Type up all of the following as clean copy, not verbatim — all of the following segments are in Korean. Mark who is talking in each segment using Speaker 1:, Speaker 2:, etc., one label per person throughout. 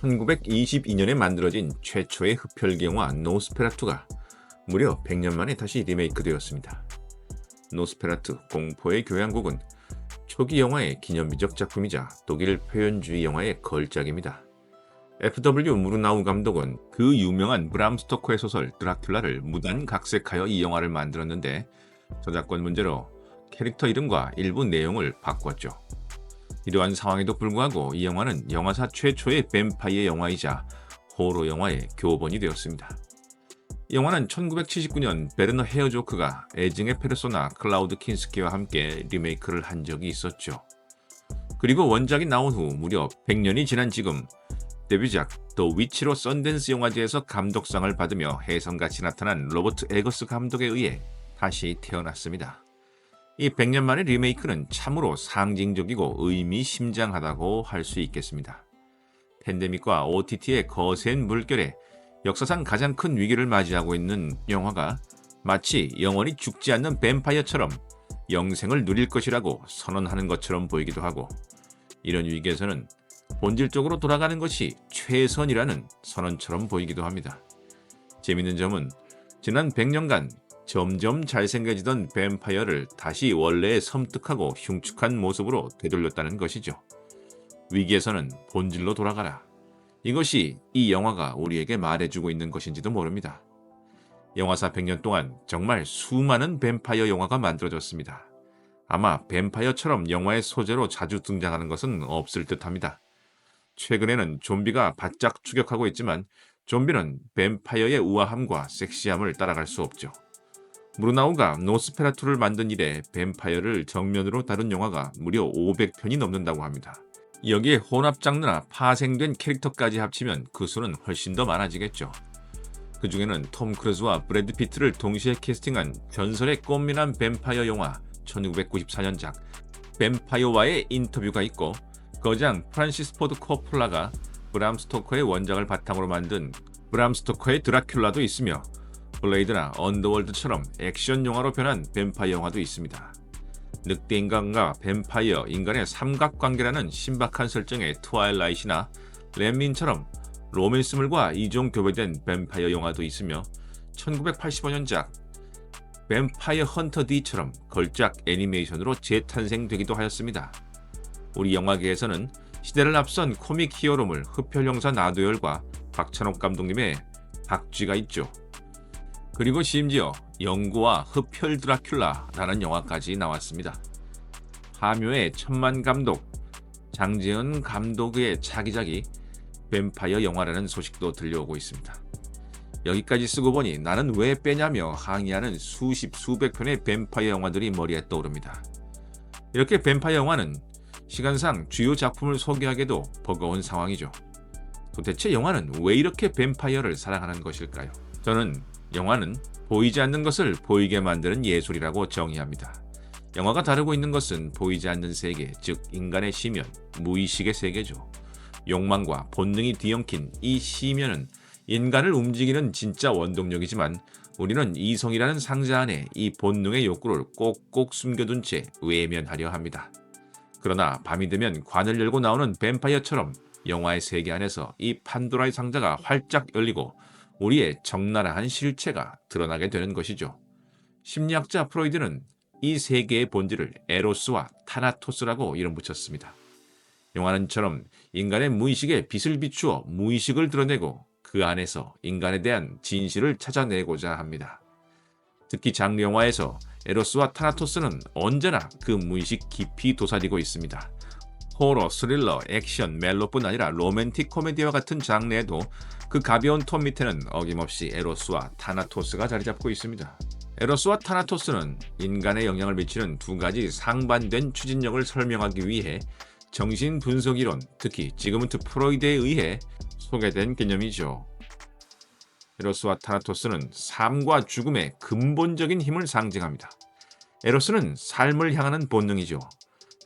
Speaker 1: 1922년에 만들어진 최초의 흡혈귀 영화 노스페라투가 무려 100년 만에 다시 리메이크되었습니다. 노스페라투 공포의 교향곡은 초기 영화의 기념비적 작품이자 독일 표현주의 영화의 걸작입니다. F.W. 무르나우 감독은 그 유명한 브람 스토커의 소설 드라큘라를 무단 각색하여 이 영화를 만들었는데 저작권 문제로 캐릭터 이름과 일부 내용을 바꿨죠. 이러한 상황에도 불구하고 이 영화는 영화사 최초의 뱀파이어 영화이자 호러 영화의 교본이 되었습니다. 이 영화는 1979년 베르너 헤어조크가 애증의 페르소나 클라우드 킨스키와 함께 리메이크를 한 적이 있었죠. 그리고 원작이 나온 후 무려 100년이 지난 지금 데뷔작 더 위치로 썬댄스 영화제에서 감독상을 받으며 혜성같이 나타난 로버트 에거스 감독에 의해 다시 태어났습니다. 이 100년 만의 리메이크는 참으로 상징적이고 의미심장하다고 할 수 있겠습니다. 팬데믹과 OTT의 거센 물결에 역사상 가장 큰 위기를 맞이하고 있는 영화가 마치 영원히 죽지 않는 뱀파이어처럼 영생을 누릴 것이라고 선언하는 것처럼 보이기도 하고, 이런 위기에서는 본질적으로 돌아가는 것이 최선이라는 선언처럼 보이기도 합니다. 재밌는 점은 지난 100년간 점점 잘생겨지던 뱀파이어를 다시 원래의 섬뜩하고 흉측한 모습으로 되돌렸다는 것이죠. 위기에서는 본질로 돌아가라. 이것이 이 영화가 우리에게 말해주고 있는 것인지도 모릅니다. 영화사 100년 동안 정말 수많은 뱀파이어 영화가 만들어졌습니다. 아마 뱀파이어처럼 영화의 소재로 자주 등장하는 것은 없을 듯합니다. 최근에는 좀비가 바짝 추격하고 있지만 좀비는 뱀파이어의 우아함과 섹시함을 따라갈 수 없죠. 무르나우가 노스페라투를 만든 이래 뱀파이어를 정면으로 다룬 영화가 무려 500편이 넘는다고 합니다. 여기에 혼합 장르나 파생된 캐릭터까지 합치면 그 수는 훨씬 더 많아지겠죠. 그 중에는 톰 크루즈와 브래드 피트를 동시에 캐스팅한 전설의 꽃미남 뱀파이어 영화 1994년작 뱀파이어와의 인터뷰가 있고, 거장 프란시스 포드 코폴라가 브람 스토커의 원작을 바탕으로 만든 브람 스토커의 드라큘라도 있으며, 블레이드나 언더월드처럼 액션 영화로 변한 뱀파이어 영화도 있습니다. 늑대 인간과 뱀파이어 인간의 삼각관계라는 신박한 설정의 트와일라이트나 렘린처럼 로맨스물과 이종 교배된 뱀파이어 영화도 있으며, 1985년작 뱀파이어 헌터 D처럼 걸작 애니메이션으로 재탄생되기도 하였습니다. 우리 영화계에서는 시대를 앞선 코믹 히어로물 흡혈 형사 나도열과 박찬욱 감독님의 박쥐가 있죠. 그리고 심지어 영구와 흡혈 드라큘라라는 영화까지 나왔습니다. 파묘의 천만 감독 장재현 감독의 차기작이 뱀파이어 영화라는 소식도 들려오고 있습니다. 여기까지 쓰고 보니 나는 왜 빼냐며 항의하는 수십 수백 편의 뱀파이어 영화들이 머리에 떠오릅니다. 이렇게 뱀파이어 영화는 시간상 주요 작품을 소개하기도 버거운 상황이죠. 도대체 영화는 왜 이렇게 뱀파이어를 사랑하는 것일까요? 저는 영화는 보이지 않는 것을 보이게 만드는 예술이라고 정의합니다. 영화가 다루고 있는 것은 보이지 않는 세계, 즉 인간의 심연, 무의식의 세계죠. 욕망과 본능이 뒤엉킨 이 심연은 인간을 움직이는 진짜 원동력이지만, 우리는 이성이라는 상자 안에 이 본능의 욕구를 꼭꼭 숨겨둔 채 외면하려 합니다. 그러나 밤이 되면 관을 열고 나오는 뱀파이어처럼 영화의 세계 안에서 이 판도라의 상자가 활짝 열리고 우리의 적나라한 실체가 드러나게 되는 것이죠. 심리학자 프로이드는 이 세계의 본질을 에로스와 타나토스라고 이름 붙였습니다. 영화는처럼 인간의 무의식에 빛을 비추어 무의식을 드러내고 그 안에서 인간에 대한 진실을 찾아내고자 합니다. 특히 장르 영화에서 에로스와 타나토스는 언제나 그 무의식 깊이 도사리고 있습니다. 호러, 스릴러, 액션, 멜로뿐 아니라 로맨틱 코미디와 같은 장르에도 그 가벼운 톤 밑에는 어김없이 에로스와 타나토스가 자리잡고 있습니다. 에로스와 타나토스는 인간에 영향을 미치는 두 가지 상반된 추진력을 설명하기 위해 정신분석이론, 특히 지그문트 프로이드에 의해 소개된 개념이죠. 에로스와 타나토스는 삶과 죽음의 근본적인 힘을 상징합니다. 에로스는 삶을 향하는 본능이죠.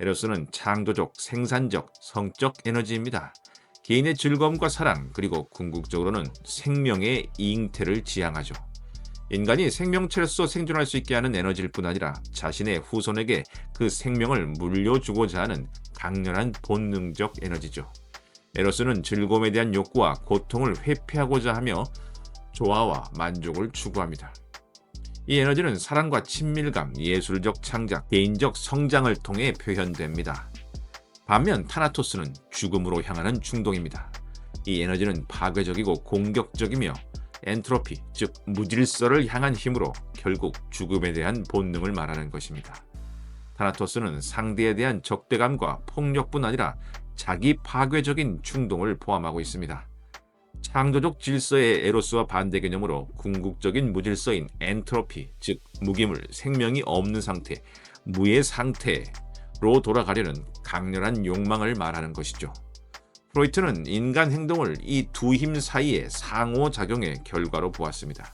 Speaker 1: 에로스는 창조적, 생산적, 성적 에너지입니다. 개인의 즐거움과 사랑, 그리고 궁극적으로는 생명의 잉태를 지향하죠. 인간이 생명체로서 생존할 수 있게 하는 에너지일 뿐 아니라 자신의 후손에게 그 생명을 물려주고자 하는 강렬한 본능적 에너지죠. 에로스는 즐거움에 대한 욕구와 고통을 회피하고자 하며 조화와 만족을 추구합니다. 이 에너지는 사랑과 친밀감, 예술적 창작, 개인적 성장을 통해 표현됩니다. 반면 타나토스는 죽음으로 향하는 충동입니다. 이 에너지는 파괴적이고 공격적이며 엔트로피, 즉 무질서를 향한 힘으로 결국 죽음에 대한 본능을 말하는 것입니다. 타나토스는 상대에 대한 적대감과 폭력뿐 아니라 자기 파괴적인 충동을 포함하고 있습니다. 창조적 질서의 에로스와 반대 개념으로 궁극적인 무질서인 엔트로피, 즉 무기물, 생명이 없는 상태, 무의 상태로 돌아가려는 강렬한 욕망을 말하는 것이죠. 프로이트는 인간 행동을 이 두 힘 사이의 상호작용의 결과로 보았습니다.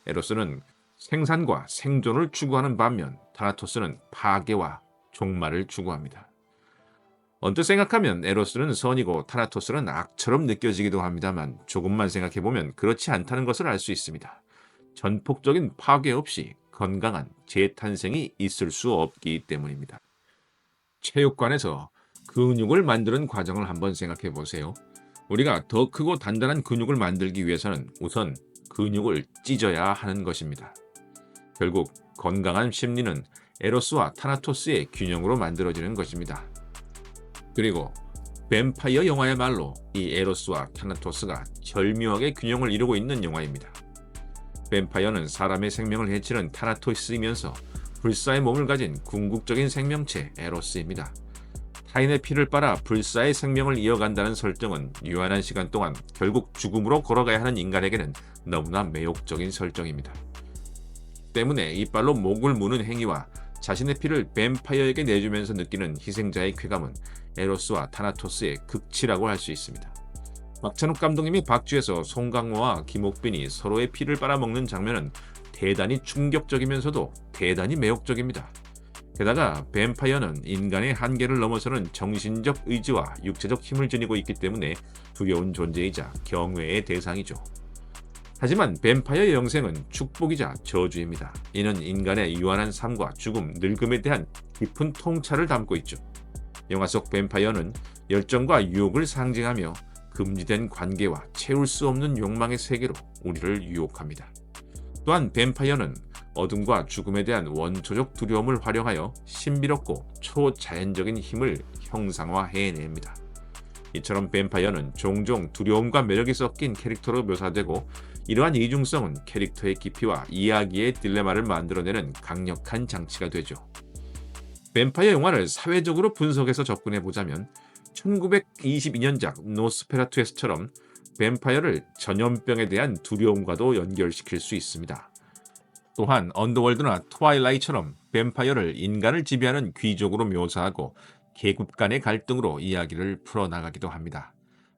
Speaker 1: 에로스는 생산과 생존을 추구하는 반면 타나토스는 파괴와 종말을 추구합니다. 언뜻 생각하면 에로스는 선이고 타나토스는 악처럼 느껴지기도 합니다만 조금만 생각해보면 그렇지 않다는 것을 알 수 있습니다. 전폭적인 파괴 없이 건강한 재탄생이 있을 수 없기 때문입니다. 체육관에서 근육을 만드는 과정을 한번 생각해 보세요. 우리가 더 크고 단단한 근육을 만들기 위해서는 우선 근육을 찢어야 하는 것입니다. 결국 건강한 심리는 에로스와 타나토스의 균형으로 만들어지는 것입니다. 그리고 뱀파이어 영화야말로 이 에로스와 타나토스가 절묘하게 균형을 이루고 있는 영화입니다. 뱀파이어는 사람의 생명을 해치는 타나토스이면서 불사의 몸을 가진 궁극적인 생명체 에로스입니다. 타인의 피를 빨아 불사의 생명을 이어간다는 설정은 유한한 시간 동안 결국 죽음으로 걸어가야 하는 인간에게는 너무나 매혹적인 설정입니다. 때문에 이빨로 목을 무는 행위와 자신의 피를 뱀파이어에게 내주면서 느끼는 희생자의 쾌감은 에로스와 타나토스의 극치라고 할 수 있습니다. 박찬욱 감독님이 박쥐에서 송강호와 김옥빈이 서로의 피를 빨아먹는 장면은 대단히 충격적이면서도 대단히 매혹적입니다. 게다가 뱀파이어는 인간의 한계를 넘어서는 정신적 의지와 육체적 힘을 지니고 있기 때문에 두려운 존재이자 경외의 대상이죠. 하지만 뱀파이어의 영생은 축복이자 저주입니다. 이는 인간의 유한한 삶과 죽음, 늙음에 대한 깊은 통찰을 담고 있죠. 영화 속 뱀파이어는 열정과 유혹을 상징하며 금지된 관계와 채울 수 없는 욕망의 세계로 우리를 유혹합니다. 또한 뱀파이어는 어둠과 죽음에 대한 원초적 두려움을 활용하여 신비롭고 초자연적인 힘을 형상화해냅니다. 이처럼 뱀파이어는 종종 두려움과 매력이 섞인 캐릭터로 묘사되고 이러한 이중성은 캐릭터의 깊이와 이야기의 딜레마를 만들어내는 강력한 장치가 되죠. 뱀파이어 영화를 사회적으로 분석해서 접근해보자면 1922년작 노스페라투에서처럼 뱀파이어를 전염병에 대한 두려움과도 연결시킬 수 있습니다. 또한 언더월드나 트와일라이트처럼 뱀파이어를 인간을 지배하는 귀족으로 묘사하고 계급 간의 갈등으로 이야기를 풀어나가기도 합니다.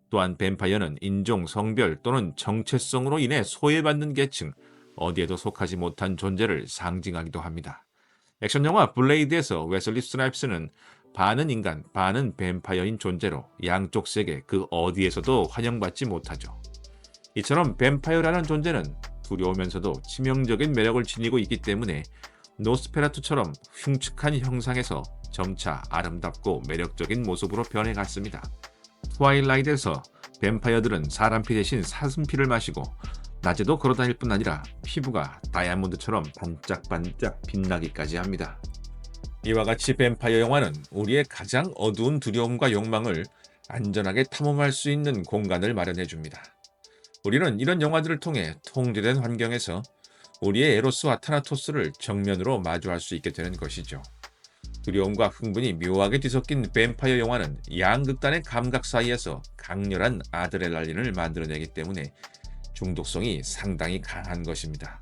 Speaker 1: 또한 뱀파이어는 인종, 성별 또는 정체성으로 인해 소외받는 계층, 어디에도 속하지 못한 존재를 상징하기도 합니다. 액션 영화 블레이드에서 웨슬리 스나이프스는 반은 인간, 반은 뱀파이어인 존재로 양쪽 세계 그 어디에서도 환영받지 못하죠. 이처럼 뱀파이어라는 존재는 두려우면서도 치명적인 매력을 지니고 있기 때문에 노스페라투처럼 흉측한 형상에서 점차 아름답고 매력적인 모습으로 변해갔습니다. 트와일라이트에서 뱀파이어들은 사람피 대신 사슴피를 마시고 낮에도 걸어다닐 뿐 아니라 피부가 다이아몬드처럼 반짝반짝 빛나기까지 합니다. 이와 같이 뱀파이어 영화는 우리의 가장 어두운 두려움과 욕망을 안전하게 탐험할 수 있는 공간을 마련해 줍니다. 우리는 이런 영화들을 통해 통제된 환경에서 우리의 에로스와 타나토스를 정면으로 마주할 수 있게 되는 것이죠. 두려움과 흥분이 묘하게 뒤섞인 뱀파이어 영화는 양극단의 감각 사이에서 강렬한 아드레날린을 만들어내기 때문에 중독성이 상당히 강한 것입니다.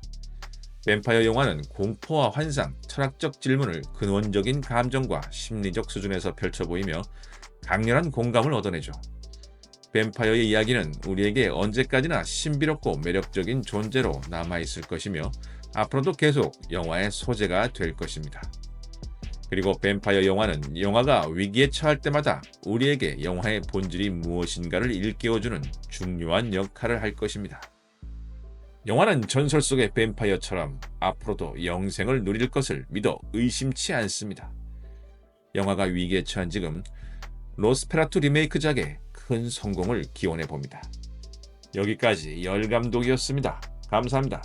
Speaker 1: 뱀파이어 영화는 공포와 환상, 철학적 질문을 근원적인 감정과 심리적 수준에서 펼쳐 보이며 강렬한 공감을 얻어내죠. 뱀파이어의 이야기는 우리에게 언제까지나 신비롭고 매력적인 존재로 남아있을 것이며 앞으로도 계속 영화의 소재가 될 것입니다. 그리고 뱀파이어 영화는 영화가 위기에 처할 때마다 우리에게 영화의 본질이 무엇인가를 일깨워주는 중요한 역할을 할 것입니다. 영화는 전설 속의 뱀파이어처럼 앞으로도 영생을 누릴 것을 믿어 의심치 않습니다. 영화가 위기에 처한 지금 노스페라투 리메이크작에 큰 성공을 기원해 봅니다. 여기까지 열감독이었습니다. 감사합니다.